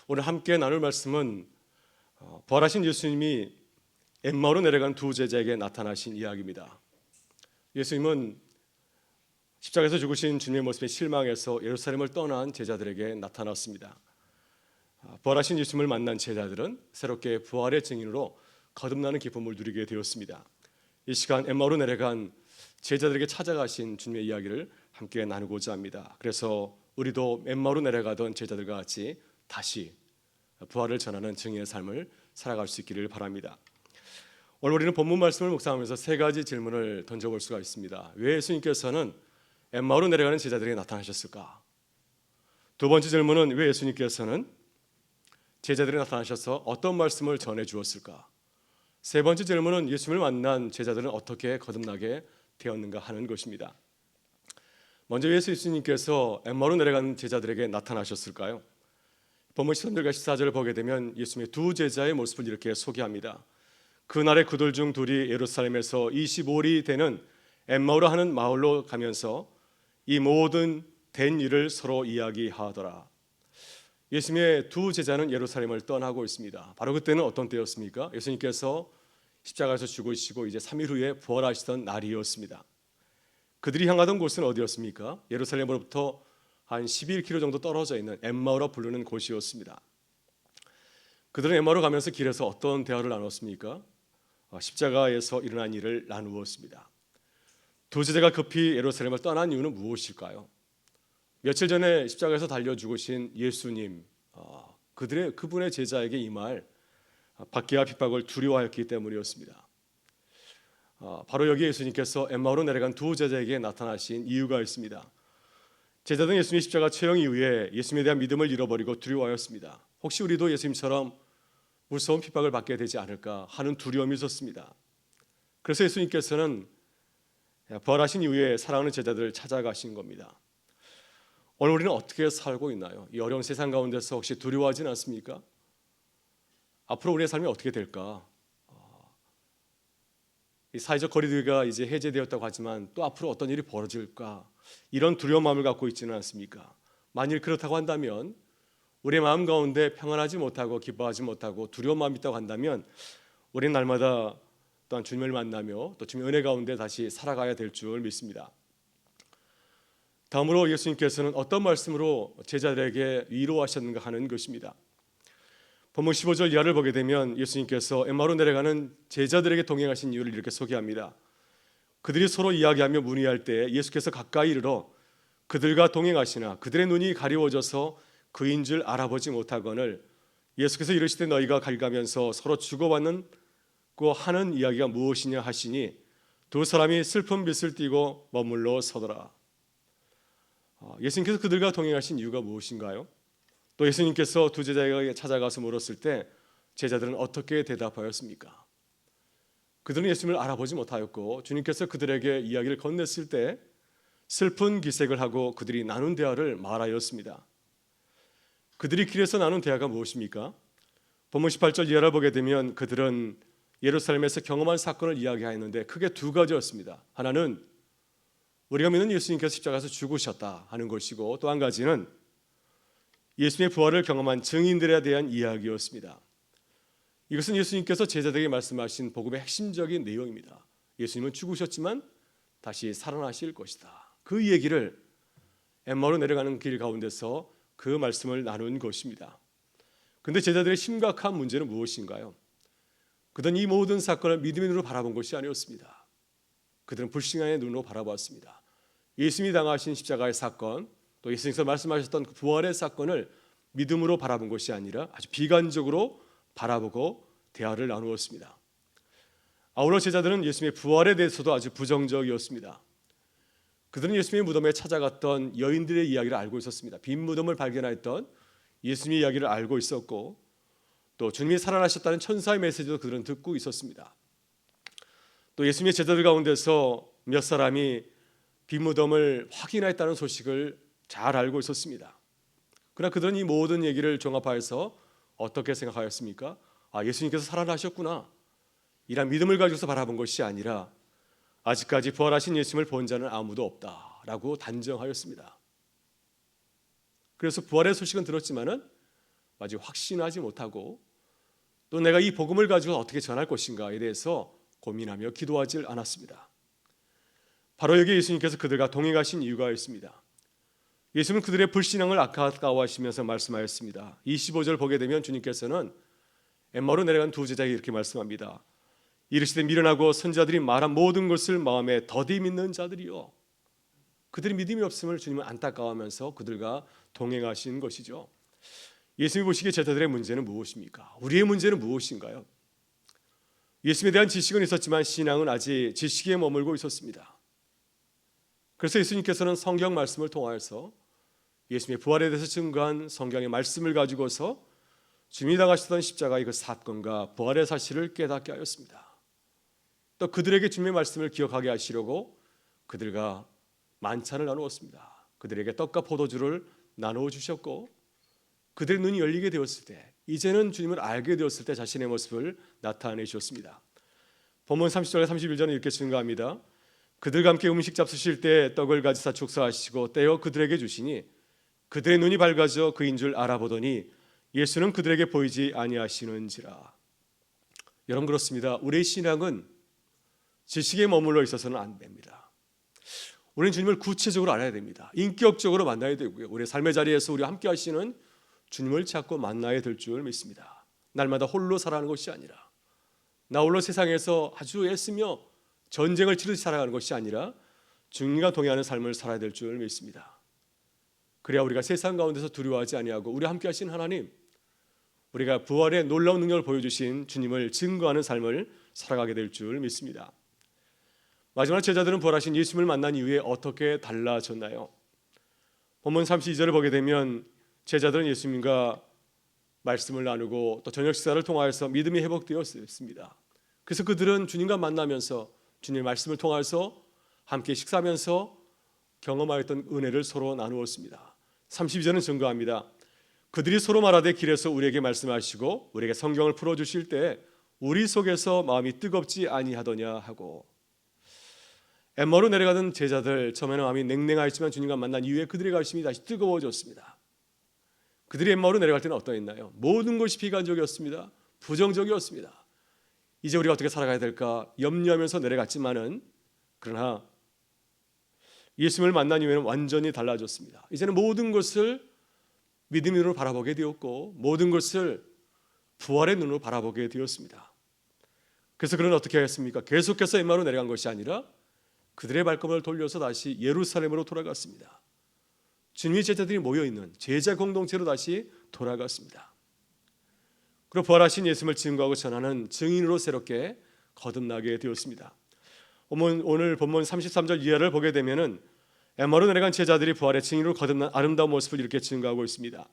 오늘 함께 나눌 말씀은 부활하신 예수님이 엠마오로 내려간 두 제자에게 나타나신 이야기입니다. 예수님은 십자가에서 죽으신 주님의 모습에 실망해서 예루살렘을 떠난 제자들에게 나타났습니다. 부활하신 예수님을 만난 제자들은 새롭게 부활의 증인으로 거듭나는 기쁨을 누리게 되었습니다. 이 시간 엠마오로 내려간 제자들에게 찾아가신 주님의 이야기를 함께 나누고자 합니다. 그래서 우리도 엠마오로 내려가던 제자들과 같이 다시 부활을 전하는 증인의 삶을 살아갈 수 있기를 바랍니다. 오늘 우리는 본문 말씀을 묵상하면서 세 가지 질문을 던져볼 수가 있습니다. 왜 예수님께서는 엠마오로 내려가는 제자들에게 나타나셨을까? 두 번째 질문은 왜 예수님께서는 제자들에게 나타나셔서 어떤 말씀을 전해 주었을까? 세 번째 질문은 예수님을 만난 제자들은 어떻게 거듭나게 되었는가 하는 것입니다. 먼저 예수님께서 엠마오로 내려가는 제자들에게 나타나셨을까요? 본문 13절과 14절을 보게 되면 예수님의 두 제자의 모습을 이렇게 소개합니다. 그날에 그들 중 둘이 예루살렘에서 25里되는 엠마오라 하는 마을로 가면서 이 모든 된 일을 서로 이야기하더라. 예수님의 두 제자는 예루살렘을 떠나고 있습니다. 바로 그때는 어떤 때였습니까? 예수님께서 십자가에서 죽으시고 이제 3일 후에 부활하시던 날이었습니다. 그들이 향하던 곳은 어디였습니까? 예루살렘으로부터 한 11km 정도 떨어져 있는 엠마오라 부르는 곳이었습니다. 그들은 엠마오로 가면서 길에서 어떤 대화를 나눴습니까? 십자가에서 일어난 일을 나누었습니다. 두 제자가 급히 예루살렘을 떠난 이유는 무엇일까요? 며칠 전에 십자가에서 달려 죽으신 예수님, 그분의 제자에게 임할 박해와 핍박을 두려워하였기 때문이었습니다. 바로 여기에 예수님께서 엠마오로 내려간 두 제자에게 나타나신 이유가 있습니다. 제자들은 예수님의 십자가 처형 이후에 예수님에 대한 믿음을 잃어버리고 두려워하였습니다. 혹시 우리도 예수님처럼 무서운 핍박을 받게 되지 않을까 하는 두려움이 있었습니다. 그래서 예수님께서는 부활하신 이후에 사랑하는 제자들을 찾아가신 겁니다. 오늘 우리는 어떻게 살고 있나요? 이 어려운 세상 가운데서 혹시 두려워하지는 않습니까? 앞으로 우리의 삶이 어떻게 될까? 이 사회적 거리두기가 이제 해제되었다고 하지만 또 앞으로 어떤 일이 벌어질까? 이런 두려운 마음을 갖고 있지는 않습니까? 만일 그렇다고 한다면 우리의 마음 가운데 평안하지 못하고 기뻐하지 못하고 두려운 마음이 있다고 한다면 우리는 날마다 또한 주님을 만나며 또 주님의 은혜 가운데 다시 살아가야 될 줄 믿습니다. 다음으로 예수님께서는 어떤 말씀으로 제자들에게 위로하셨는가 하는 것입니다. 본문 15절 이하를 보게 되면 예수님께서 엠마오로 내려가는 제자들에게 동행하신 이유를 이렇게 소개합니다. 그들이 서로 이야기하며 문의할 때 예수께서 가까이 이르러 그들과 동행하시나 그들의 눈이 가리워져서 그인 줄 알아보지 못하거늘 예수께서 이르시되 너희가 가가면서 서로 주고받는고 하는 이야기가 무엇이냐 하시니 두 사람이 슬픈 빛을 띠고 머물러 서더라. 예수님께서 그들과 동행하신 이유가 무엇인가요? 또 예수님께서 두 제자에게 찾아가서 물었을 때 제자들은 어떻게 대답하였습니까? 그들은 예수님을 알아보지 못하였고 주님께서 그들에게 이야기를 건넸을 때 슬픈 기색을 하고 그들이 나눈 대화를 말하였습니다. 그들이 길에서 나눈 대화가 무엇입니까? 본문 18절 이하를 보게 되면 그들은 예루살렘에서 경험한 사건을 이야기하였는데 크게 두 가지였습니다. 하나는 우리가 믿는 예수님께서 십자가에서 죽으셨다 하는 것이고 또 한 가지는 예수님의 부활을 경험한 증인들에 대한 이야기였습니다. 이것은 예수님께서 제자들에게 말씀하신 복음의 핵심적인 내용입니다. 예수님은 죽으셨지만 다시 살아나실 것이다. 그 얘기를 엠마오로 내려가는 길 가운데서 그 말씀을 나눈 것입니다. 그런데 제자들의 심각한 문제는 무엇인가요? 그들은 이 모든 사건을 믿음의 눈으로 바라본 것이 아니었습니다. 그들은 불신앙의 눈으로 바라보았습니다. 예수님이 당하신 십자가의 사건, 또 예수님께서 말씀하셨던 그 부활의 사건을 믿음으로 바라본 것이 아니라 아주 비관적으로 바라보고 대화를 나누었습니다. 아울러 제자들은 예수님의 부활에 대해서도 아주 부정적이었습니다. 그들은 예수님의 무덤에 찾아갔던 여인들의 이야기를 알고 있었습니다. 빈 무덤을 발견했던 예수님의 이야기를 알고 있었고 또 주님이 살아나셨다는 천사의 메시지도 그들은 듣고 있었습니다. 또 예수님의 제자들 가운데서 몇 사람이 빈 무덤을 확인했다는 소식을 잘 알고 있었습니다. 그러나 그들은 이 모든 얘기를 종합하여서 어떻게 생각하였습니까? 예수님께서 살아나셨구나 이런 믿음을 가지고서 바라본 것이 아니라 아직까지 부활하신 예수님을 본 자는 아무도 없다라고 단정하였습니다. 그래서 부활의 소식은 들었지만은 아직 확신하지 못하고 또 내가 이 복음을 가지고 어떻게 전할 것인가에 대해서 고민하며 기도하지 않았습니다. 바로 여기 예수님께서 그들과 동행하신 이유가 있습니다. 예수님은 그들의 불신앙을 아까워하시면서 말씀하였습니다. 25절 보게 되면 주님께서는 엠마오로 내려간 두 제자에게 이렇게 말씀합니다. 이르시되 미련하고 선지자들이 말한 모든 것을 마음에 더디 믿는 자들이요. 그들이 믿음이 없음을 주님은 안타까워하면서 그들과 동행하신 것이죠. 예수님이 보시기에 제자들의 문제는 무엇입니까? 우리의 문제는 무엇인가요? 예수님에 대한 지식은 있었지만 신앙은 아직 지식에 머물고 있었습니다. 그래서 예수님께서는 성경 말씀을 통하여서 예수님의 부활에 대해서 증거한 성경의 말씀을 가지고서 주님이 당하시던 십자가의 그 사건과 부활의 사실을 깨닫게 하였습니다. 또 그들에게 주님의 말씀을 기억하게 하시려고 그들과 만찬을 나누었습니다. 그들에게 떡과 포도주를 나누어 주셨고 그들의 눈이 열리게 되었을 때 이제는 주님을 알게 되었을 때 자신의 모습을 나타내 주셨습니다. 본문 30절에 31절은 이렇게 증거합니다. 그들과 함께 음식 잡수실 때 떡을 가지사 축사하시고 떼어 그들에게 주시니 그들의 눈이 밝아져 그인 줄 알아보더니 예수는 그들에게 보이지 아니하시는지라. 여러분 그렇습니다. 우리의 신앙은 지식에 머물러 있어서는 안 됩니다. 우리는 주님을 구체적으로 알아야 됩니다. 인격적으로 만나야 되고요. 우리의 삶의 자리에서 우리와 함께 하시는 주님을 찾고 만나야 될 줄 믿습니다. 날마다 홀로 살아가는 것이 아니라 나 홀로 세상에서 아주 애쓰며 전쟁을 치르듯이 살아가는 것이 아니라 주님과 동행하는 삶을 살아야 될 줄 믿습니다. 그래야 우리가 세상 가운데서 두려워하지 아니하고 우리와 함께 하신 하나님, 우리가 부활의 놀라운 능력을 보여주신 주님을 증거하는 삶을 살아가게 될 줄 믿습니다. 마지막 제자들은 부활하신 예수님을 만난 이후에 어떻게 달라졌나요? 본문 32절을 보게 되면 제자들은 예수님과 말씀을 나누고 또 저녁 식사를 통하여서 믿음이 회복되었습니다. 그래서 그들은 주님과 만나면서 주님의 말씀을 통해서 함께 식사하면서 경험하였던 은혜를 서로 나누었습니다. 32절은 증거합니다. 그들이 서로 말하되 길에서 우리에게 말씀하시고 우리에게 성경을 풀어주실 때 우리 속에서 마음이 뜨겁지 아니하더냐 하고, 엠마오로 내려가던 제자들 처음에는 마음이 냉랭하였지만 주님과 만난 이후에 그들의 가슴이 다시 뜨거워졌습니다. 그들이 엠마오로 내려갈 때는 어떠했나요? 모든 것이 비관적이었습니다. 부정적이었습니다. 이제 우리가 어떻게 살아가야 될까 염려하면서 내려갔지만은 그러나 예수님을 만난 이후에는 완전히 달라졌습니다. 이제는 모든 것을 믿음의 눈으로 바라보게 되었고 모든 것을 부활의 눈으로 바라보게 되었습니다. 그래서 그는 어떻게 하였습니까? 계속해서 엠마오로 내려간 것이 아니라 그들의 발걸음을 돌려서 다시 예루살렘으로 돌아갔습니다. 주님의 제자들이 모여있는 제자 공동체로 다시 돌아갔습니다. 그리고 부활하신 예수님을 증거하고 전하는 증인으로 새롭게 거듭나게 되었습니다. 오늘 본문 33절 이하를 보게 되면은 엠마오로 내려간 제자들이 부활의 증인으로 거듭난 아름다운 모습을 이렇게 증거하고 있습니다.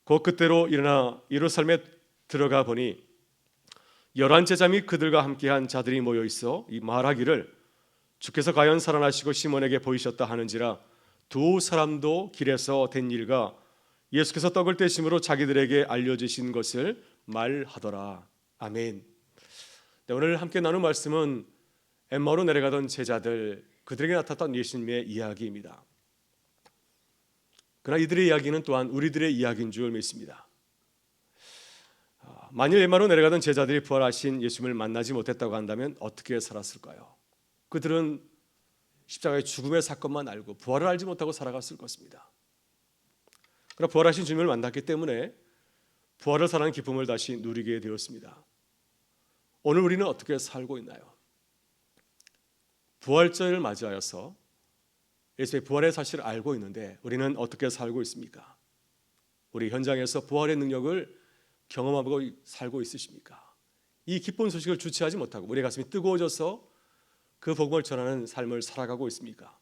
곧 그때로 일어나 예루살렘에 들어가 보니 11 제자 및 그들과 함께한 자들이 모여 있어 이 말하기를 주께서 과연 살아나시고 시몬에게 보이셨다 하는지라. 두 사람도 길에서 된 일과 예수께서 떡을 떼심으로 자기들에게 알려주신 것을 말하더라. 아멘. 네, 오늘 함께 나눈 말씀은 엠마오로 내려가던 제자들, 그들에게 나타났던 예수님의 이야기입니다. 그러나 이들의 이야기는 또한 우리들의 이야기인 줄 믿습니다. 만일 엠마오로 내려가던 제자들이 부활하신 예수님을 만나지 못했다고 한다면 어떻게 살았을까요? 그들은 십자가의 죽음의 사건만 알고 부활을 알지 못하고 살아갔을 것입니다. 그러나 부활하신 주님을 만났기 때문에 부활을 살아가는 기쁨을 다시 누리게 되었습니다. 오늘 우리는 어떻게 살고 있나요? 부활절을 맞이하여서 예수의 부활의 사실을 알고 있는데 우리는 어떻게 살고 있습니까? 우리 현장에서 부활의 능력을 경험하고 살고 있으십니까? 이 기쁜 소식을 주체하지 못하고 우리의 가슴이 뜨거워져서 그 복음을 전하는 삶을 살아가고 있습니까?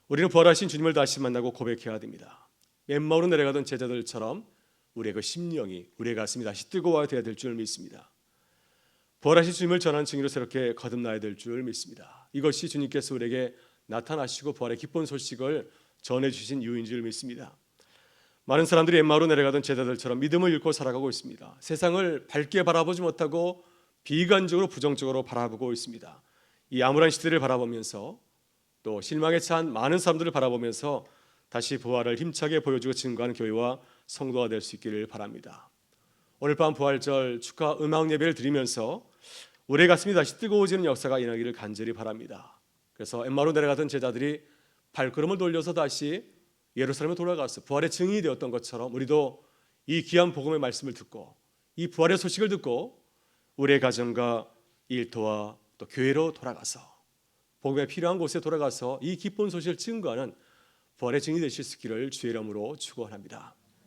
우리는 부활하신 주님을 다시 만나고 고백해야 됩니다. 엠마오로 내려가던 제자들처럼 우리의 그 심령이, 우리의 가슴이 다시 뜨거워야 될 줄 믿습니다. 부활하신 주님을 전하는 증인으로 새롭게 거듭나야 될 줄 믿습니다. 이것이 주님께서 우리에게 나타나시고 부활의 기쁜 소식을 전해주신 이유인 줄 믿습니다. 많은 사람들이 엠마오로 내려가던 제자들처럼 믿음을 잃고 살아가고 있습니다. 세상을 밝게 바라보지 못하고 비관적으로 부정적으로 바라보고 있습니다. 이 암울한 시대를 바라보면서 또 실망에 찬 많은 사람들을 바라보면서 다시 부활을 힘차게 보여주고 증거하는 교회와 성도가 될 수 있기를 바랍니다. 오늘 밤 부활절 축하 음악 예배를 드리면서 우리의 가슴이 다시 뜨거워지는 역사가 일어나기를 간절히 바랍니다. 그래서 엠마오로 내려가던 제자들이 발걸음을 돌려서 다시 예루살렘에 돌아가서 부활의 증인이 되었던 것처럼 우리도 이 귀한 복음의 말씀을 듣고 이 부활의 소식을 듣고 우리의 가정과 일터와 또 교회로 돌아가서 복음에 필요한 곳에 돌아가서 이 기쁜 소식을 증거하는 부활의 증인이 되실 수 있기를 주의 이름으로 축원합니다.